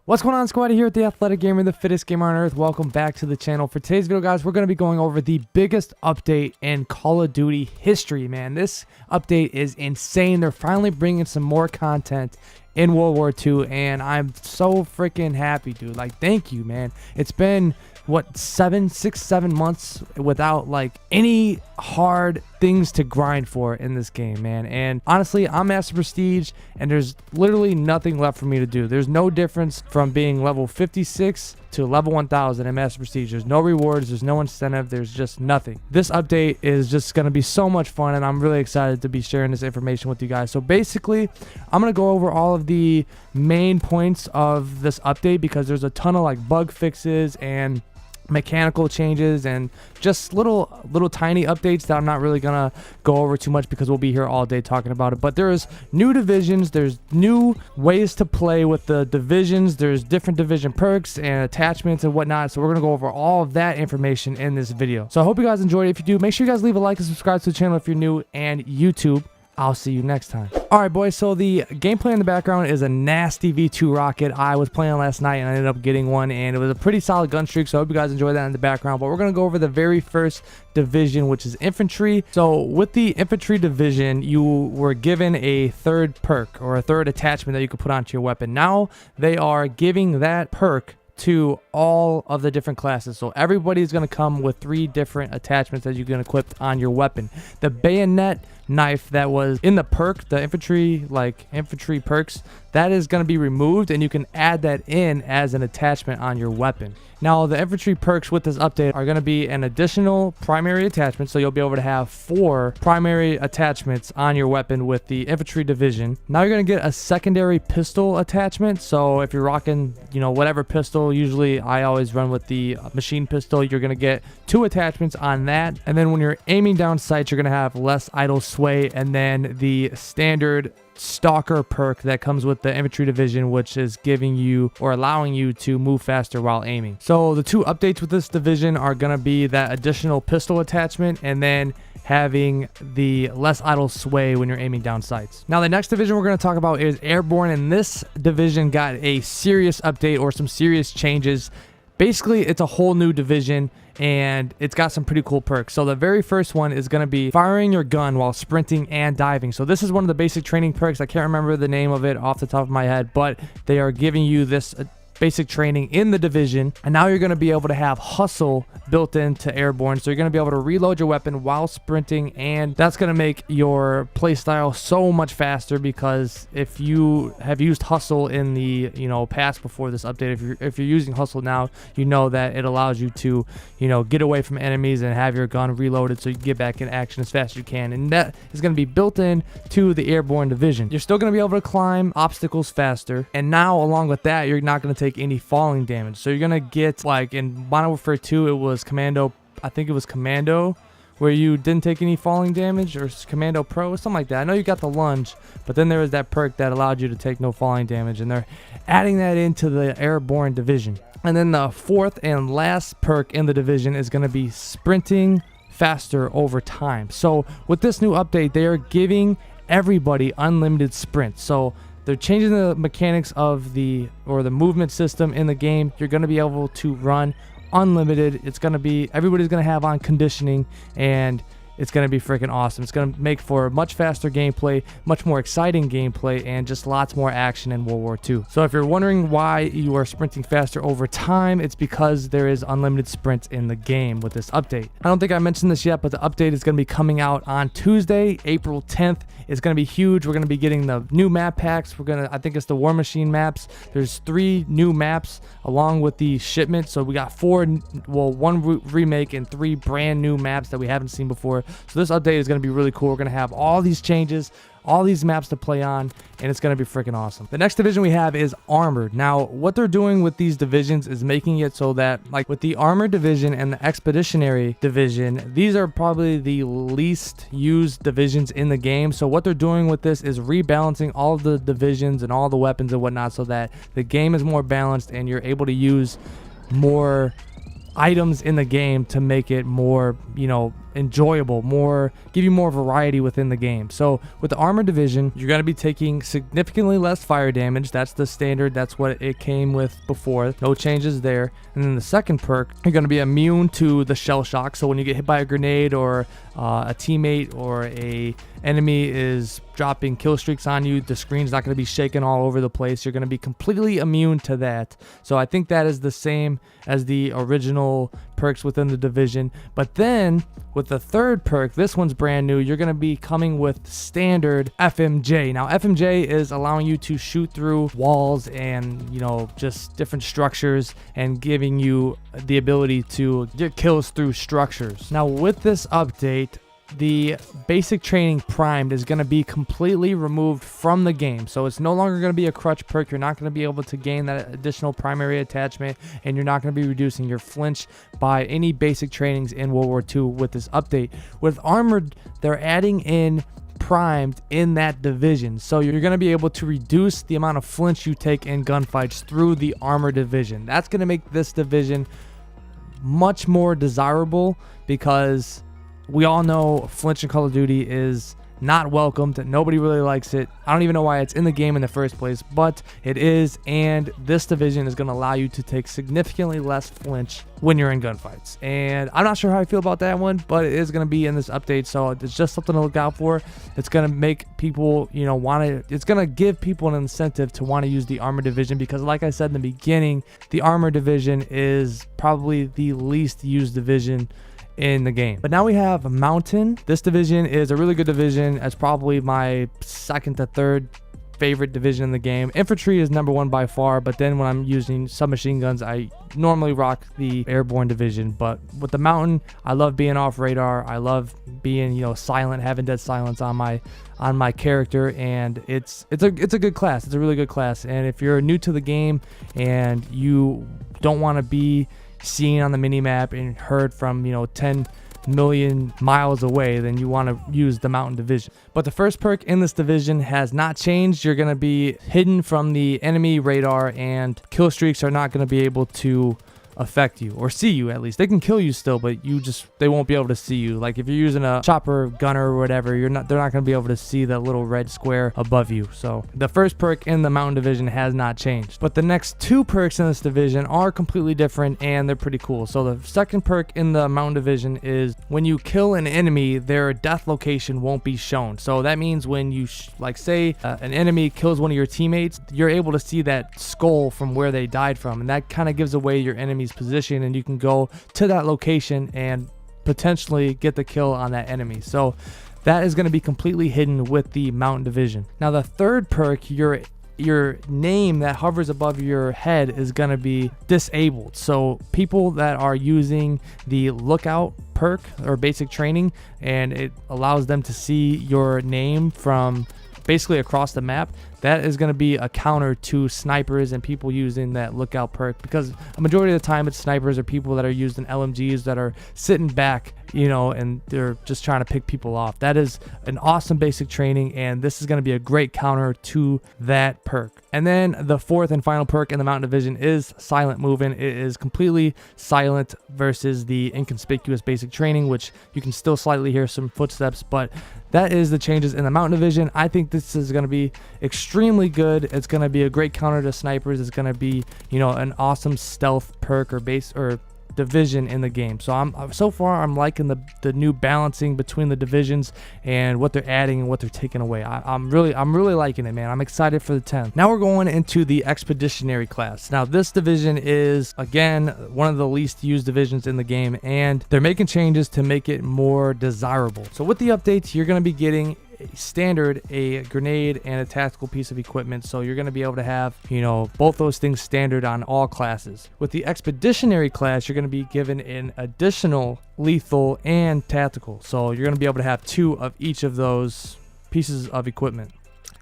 What's going on, squad? Here at the Athletic Gamer, the fittest gamer on earth. Welcome back to the channel. For today's video, guys, we're going to be going over the biggest update in Call of Duty history, man. This update is insane. They're finally bringing some more content in World War II, and I'm so freaking happy, dude. Like, thank you, man. It's been what, 7 months without like any hard things to grind for in this game, man. And honestly, I'm Master Prestige and there's literally nothing left for me to do. There's no difference from being level 56 to level 1000 in Master Prestige. There's no rewards, there's no incentive, there's just nothing. This update is just going to be so much fun, and I'm really excited to be sharing this information with you guys. So basically, I'm going to go over all of the main points of this update because there's a ton of like bug fixes and mechanical changes and just little tiny updates that I'm not really gonna go over too much because we'll be here all day talking about it. But there's new divisions, there's new ways to play with the divisions, there's different division perks and attachments and whatnot. So we're gonna go over all of that information in this video. So I hope you guys enjoyed it. If you do, make sure you guys leave a like and subscribe to the channel if you're new, and YouTube. I'll see you next time. All right, boys, so the gameplay in the background is a nasty V2 rocket. I was playing last night and I ended up getting one, and it was a pretty solid gun streak, so I hope you guys enjoy that in the background. But we're going to go over the very first division, which is infantry. So with the infantry division, you were given a third perk or a third attachment that you could put onto your weapon. Now they are giving that perk to all of the different classes. So everybody's going to come with 3 different attachments that you can equip on your weapon. The bayonet knife that was in the perk, the infantry perks, that is going to be removed, and you can add that in as an attachment on your weapon. Now the infantry perks with this update are going to be an additional primary attachment, so you'll be able to have 4 primary attachments on your weapon with the infantry division. Now you're going to get a secondary pistol attachment. So if you're rocking, you know, whatever pistol, usually I always run with the machine pistol, you're going to get 2 attachments on that. And then when you're aiming down sights, you're going to have less idle sway, and then the standard stalker perk that comes with the infantry division, which is giving you or allowing you to move faster while aiming. So the 2 updates with this division are going to be that additional pistol attachment and then having the less idle sway when you're aiming down sights. Now the next division we're going to talk about is airborne, and this division got a serious update or some serious changes. Basically, it's a whole new division, and it's got some pretty cool perks. So the very first one is going to be firing your gun while sprinting and diving. So this is one of the basic training perks. I can't remember the name of it off the top of my head, but they are giving you this basic training in the division, and now you're going to be able to have hustle built into airborne, so you're going to be able to reload your weapon while sprinting, and that's going to make your playstyle so much faster. Because if you have used hustle in the past before this update, if you're using hustle now, you know that it allows you to get away from enemies and have your gun reloaded so you can get back in action as fast as you can, and that is going to be built in to the airborne division. You're still going to be able to climb obstacles faster, and now along with that, you're not going to take any falling damage. So you're gonna get, like in Modern Warfare 2, it was Commando, I think it was Commando, where you didn't take any falling damage, or Commando Pro, something like that. I know you got the lunge, but then there was that perk that allowed you to take no falling damage, and they're adding that into the airborne division. And then the 4th and last perk in the division is going to be sprinting faster over time. So with this new update, they are giving everybody unlimited sprint. So they're changing the mechanics of the movement system in the game. You're going to be able to run unlimited. It's going to be, everybody's going to have on conditioning, and it's going to be freaking awesome. It's going to make for much faster gameplay, much more exciting gameplay, and just lots more action in World War II. So if you're wondering why you are sprinting faster over time, it's because there is unlimited sprints in the game with this update. I don't think I mentioned this yet, but the update is going to be coming out on Tuesday, April 10th. It's going to be huge. We're going to be getting the new map packs. I think it's the War Machine maps. There's 3 new maps along with the shipment. So we got 1 remake and 3 brand new maps that we haven't seen before. So this update is going to be really cool. We're going to have all these changes, all these maps to play on, and it's going to be freaking awesome. The next division we have is armored. Now what they're doing with these divisions is making it so that, like with the armored division and the expeditionary division, these are probably the least used divisions in the game. So what they're doing with this is rebalancing all of the divisions and all the weapons and whatnot, so that the game is more balanced and you're able to use more items in the game to make it more, enjoyable, give you more variety within the game. So with the armor division, you're going to be taking significantly less fire damage. That's the standard. That's what it came with before. No changes there. And then the second perk, you're going to be immune to the shell shock. So when you get hit by a grenade or a teammate or a enemy is dropping kill streaks on you, the screen's not going to be shaking all over the place. You're going to be completely immune to that. So I think that is the same as the original perks within the division. But then with the third perk, this one's brand new. You're going to be coming with standard FMJ. Now FMJ is allowing you to shoot through walls and, you know, just different structures and giving you the ability to get kills through structures. Now with this update, the basic training primed is going to be completely removed from the game. So it's no longer going to be a crutch perk. You're not going to be able to gain that additional primary attachment, and you're not going to be reducing your flinch by any basic trainings in World War II with this update. With armored, they're adding in primed in that division, so you're going to be able to reduce the amount of flinch you take in gunfights through the armor division. That's going to make this division much more desirable, because we all know flinch in Call of Duty is not welcomed. Nobody really likes it. I don't even know why it's in the game in the first place, but it is, and this division is going to allow you to take significantly less flinch when you're in gunfights. And I'm not sure how I feel about that one, but it is going to be in this update, so it's just something to look out for. It's going to make people, you know, it's going to give people an incentive to want to use the armor division, because like I said in the beginning, the armor division is probably the least used division in the game. But now we have Mountain. This division is a really good division. It's probably my second to third favorite division in the game. Infantry is number one by far, but then when I'm using submachine guns, I normally rock the airborne division. But with the Mountain, I love being off radar. I love being, you know, silent, having dead silence on my character, and it's a good class. It's a really good class. And if you're new to the game and you don't want to be seen on the minimap and heard from, you know, 10 million miles away, then you want to use the Mountain division. But the first perk in this division has not changed. You're going to be hidden from the enemy radar, and kill streaks are not going to be able to affect you, or see you. At least they can kill you still, but they won't be able to see you. Like if you're using a chopper gunner or whatever, they're not going to be able to see that little red square above you. So the first perk in the Mountain division has not changed, but the next two perks in this division are completely different, and they're pretty cool. So the second perk in the Mountain division is when you kill an enemy, their death location won't be shown. So that means when you like say an enemy kills one of your teammates, you're able to see that skull from where they died from, and that kind of gives away your enemy's position, and you can go to that location and potentially get the kill on that enemy. So that is going to be completely hidden with the Mountain division. Now the third perk, your name that hovers above your head is going to be disabled. So people that are using the lookout perk or basic training, and it allows them to see your name from basically across the map, that is going to be a counter to snipers and people using that lookout perk, because a majority of the time it's snipers or people that are using LMGs that are sitting back, you know, and they're just trying to pick people off. That is an awesome basic training, and this is going to be a great counter to that perk. And then the fourth and final perk in the Mountain division is silent movement. It is completely silent versus the inconspicuous basic training, which you can still slightly hear some footsteps, but that is the changes in the Mountain division. I think this is going to be extremely good. It's going to be a great counter to snipers. It's going to be, you know, an awesome stealth perk or base or division in the game. So so far I'm liking the new balancing between the divisions and what they're adding and what they're taking away. I'm really liking it, man. I'm excited for the 10th. Now we're going into the Expeditionary class. Now this division is again one of the least used divisions in the game, and they're making changes to make it more desirable. So with the updates, you're going to be getting standard a grenade and a tactical piece of equipment, so you're going to be able to have, you know, both those things standard on all classes. With the Expeditionary class, you're going to be given an additional lethal and tactical, so you're going to be able to have two of each of those pieces of equipment.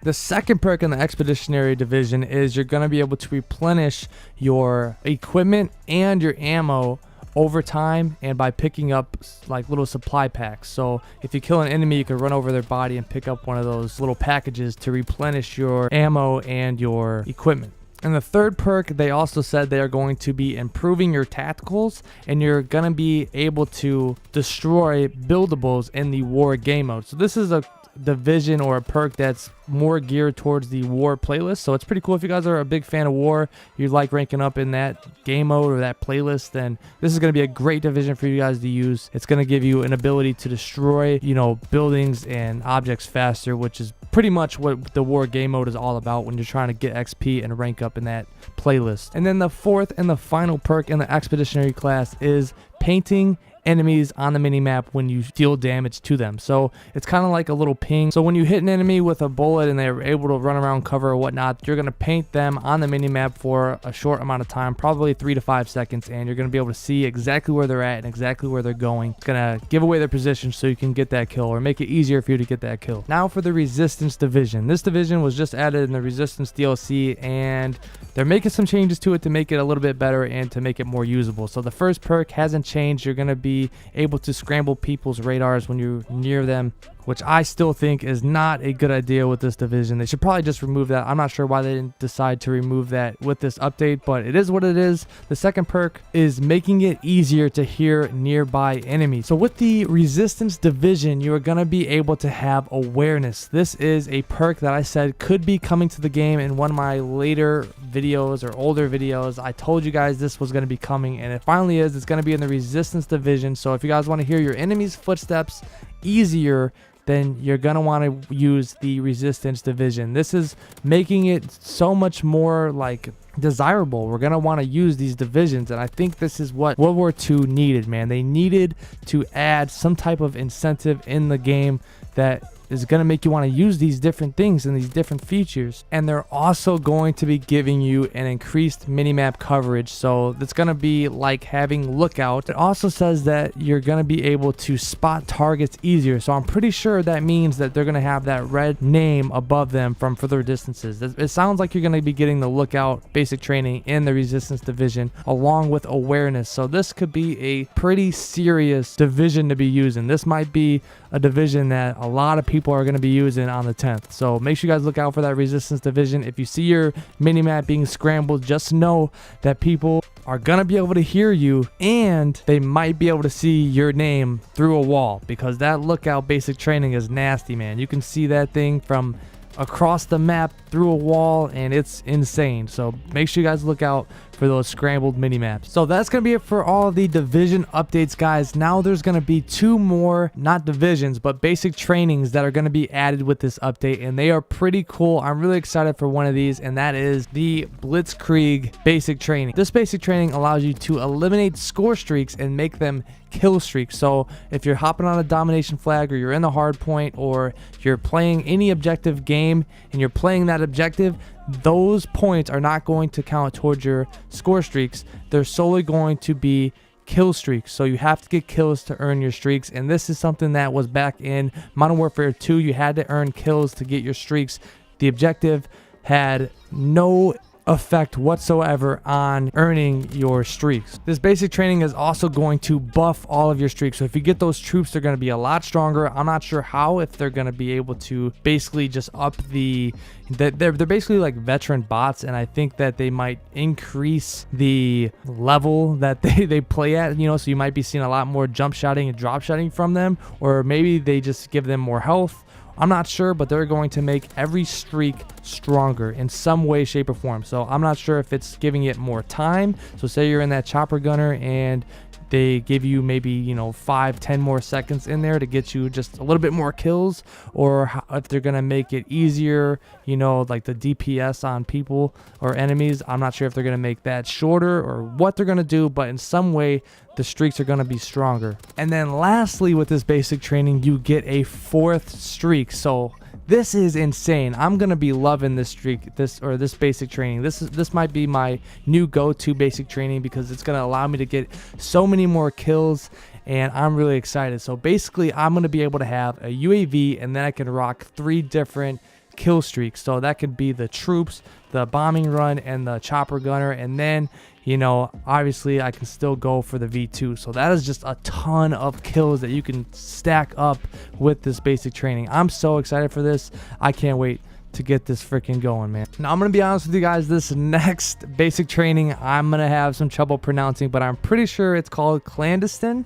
The second perk in the Expeditionary division is you're going to be able to replenish your equipment and your ammo over time, and by picking up like little supply packs. So if you kill an enemy, you can run over their body and pick up one of those little packages to replenish your ammo and your equipment. And the third perk, they also said they are going to be improving your tacticals, and you're going to be able to destroy buildables in the war game mode. So this is a division or a perk that's more geared towards the war playlist, so it's pretty cool. If you guys are a big fan of war, you like ranking up in that game mode or that playlist, then this is going to be a great division for you guys to use. It's going to give you an ability to destroy, you know, buildings and objects faster, which is pretty much what the war game mode is all about when you're trying to get XP and rank up in that playlist. And then the fourth and the final perk in the Expeditionary class is painting enemies on the minimap when you deal damage to them. So it's kind of like a little ping. So when you hit an enemy with a bullet and they're able to run around cover or whatnot, you're going to paint them on the minimap for a short amount of time, probably 3 to 5 seconds, and you're going to be able to see exactly where they're at and exactly where they're going. It's going to give away their position so you can get that kill, or make it easier for you to get that kill. Now for the Resistance division. This division was just added in the Resistance DLC, and they're making some changes to it to make it a little bit better and to make it more usable. So the first perk hasn't changed. You're going to be able to scramble people's radars when you're near them, which I still think is not a good idea with this division. They should probably just remove that. I'm not sure why they didn't decide to remove that with this update, but it is what it is. The second perk is making it easier to hear nearby enemies. So with the Resistance division, you are going to be able to have awareness. This is a perk that I said could be coming to the game in one of my later videos or older videos. I told you guys this was going to be coming, and it finally is. It's going to be in the Resistance division. So if you guys want to hear your enemy's footsteps easier, then you're going to want to use the Resistance division. This is making it so much more like desirable. We're going to want to use these divisions, and I think this is what World War II needed, man. They needed to add some type of incentive in the game that is going to make you want to use these different things and these different features. And they're also going to be giving you an increased minimap coverage, so it's going to be like having lookout. It also says that you're going to be able to spot targets easier, so I'm pretty sure that means that they're going to have that red name above them from further distances. It sounds like you're going to be getting the lookout basic training in the Resistance division along with awareness, so this could be a pretty serious division to be using. This might be a division that a lot of people are going to be using on the 10th. So make sure you guys look out for that Resistance division. If you see your minimap being scrambled, just know that people are going to be able to hear you, and they might be able to see your name through a wall, because that lookout basic training is nasty, man. You can see that thing from across the map through a wall, and it's insane. So make sure you guys look out for those scrambled mini maps. So that's gonna be it for all the division updates, guys. Now there's gonna be 2 more, not divisions, but basic trainings that are gonna be added with this update, and they are pretty cool. I'm really excited for one of these, and that is the Blitzkrieg basic training. This basic training allows you to eliminate score streaks and make them kill streaks. So if you're hopping on a domination flag, or you're in the hard point, or you're playing any objective game and you're playing that objective, those points are not going to count towards your score streaks. They're solely going to be kill streaks. So you have to get kills to earn your streaks, and this is something that was back in Modern Warfare 2. You had to earn kills to get your streaks. The objective had no effect whatsoever on earning your streaks. This basic training is also going to buff all of your streaks. So if you get those troops, they're going to be a lot stronger. I'm not sure how, if they're going to be able to basically just up the they're basically like veteran bots, and I think that they might increase the level that they play at, you know, so you might be seeing a lot more jump shotting and drop shotting from them, or maybe they just give them more health. I'm not sure, but they're going to make every streak stronger in some way, shape, or form. So I'm not sure if it's giving it more time. So say you're in that chopper gunner and they give you maybe, you know, 5-10 more seconds in there to get you just a little bit more kills, or if they're gonna make it easier, you know, like the DPS on people or enemies. I'm not sure if they're gonna make that shorter or what they're gonna do, but in some way the streaks are going to be stronger. And then lastly, with this basic training, you get a 4th streak. So this is insane. I'm going to be loving this streak, this basic training. This might be my new go-to basic training, because it's going to allow me to get so many more kills, and I'm really excited. So basically, I'm going to be able to have a UAV, and then I can rock 3 different kill streaks. So that could be the troops, the bombing run, and the chopper gunner, and then, you know, obviously I can still go for the V2. So that is just a ton of kills that you can stack up with this basic training. I'm so excited for this. I can't wait to get this freaking going, man. Now, I'm gonna be honest with you guys, this next basic training I'm gonna have some trouble pronouncing, but I'm pretty sure it's called clandestine.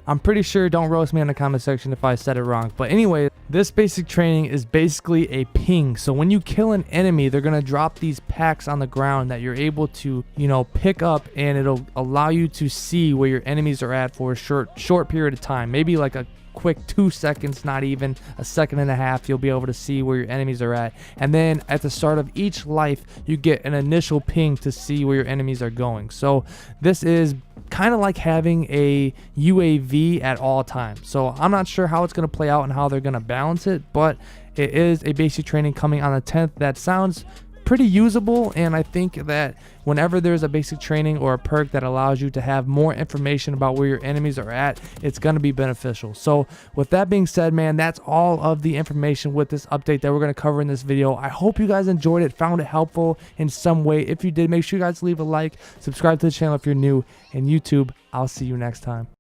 I'm pretty sure, don't roast me in the comment section if I said it wrong. But anyway, this basic training is basically a ping. So when you kill an enemy, they're going to drop these packs on the ground that you're able to, you know, pick up, and it'll allow you to see where your enemies are at for a short period of time. Maybe like a quick 2 seconds, not even a second and a half. You'll be able to see where your enemies are at, and then at the start of each life you get an initial ping to see where your enemies are going. So this is kind of like having a UAV at all times. So I'm not sure how it's going to play out and how they're going to balance it, but it is a basic training coming on the 10th that sounds pretty usable, and I think that whenever there's a basic training or a perk that allows you to have more information about where your enemies are at, it's going to be beneficial. So with that being said, man, that's all of the information with this update that we're going to cover in this video. I hope you guys enjoyed it, found it helpful in some way. If you did, make sure you guys leave a like, subscribe to the channel if you're new, and YouTube, I'll see you next time.